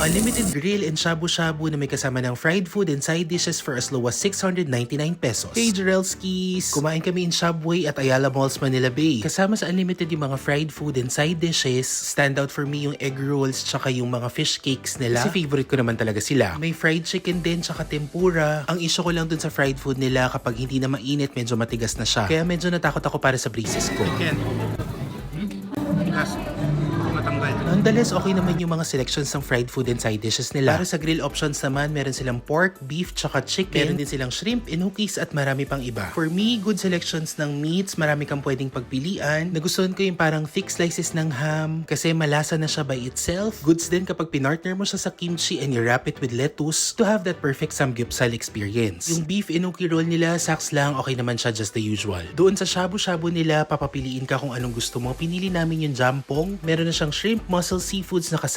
Unlimited grill and shabu-shabu na may kasama ng fried food and side dishes for as low as 699 pesos. Hey Jarelskis! Kumain kami in Subway at Ayala Malls Manila Bay. Kasama sa unlimited yung mga fried food and side dishes. Stand out for me yung egg rolls tsaka yung mga fish cakes nila. Kasi favorite ko naman talaga sila. May fried chicken din tsaka tempura. Ang issue ko lang dun sa fried food nila kapag hindi na mainit medyo matigas na siya. Kaya medyo natakot ako para sa braces ko. Chicken. Tigas. Matanggal. Nonetheless, okay naman yung mga selections ng fried food and side dishes nila. Para sa grill options naman, meron silang pork, beef, tsaka chicken. Meron din silang shrimp, inukis at marami pang iba. For me, good selections ng meats, marami kang pwedeng pagpilian. Nagustuhan ko yung parang thick slices ng ham kasi malasa na siya by itself. Goods din kapag pinartner mo siya sa kimchi and you wrap it with lettuce to have that perfect samgyeopsal experience. Yung beef inuki roll nila, saks lang, okay naman siya just the usual. Doon sa shabu-shabu nila, papapiliin ka kung anong gusto mo. Pinili namin yung jampong. Meron na siyang shrimp, mussel, seafoods na kasama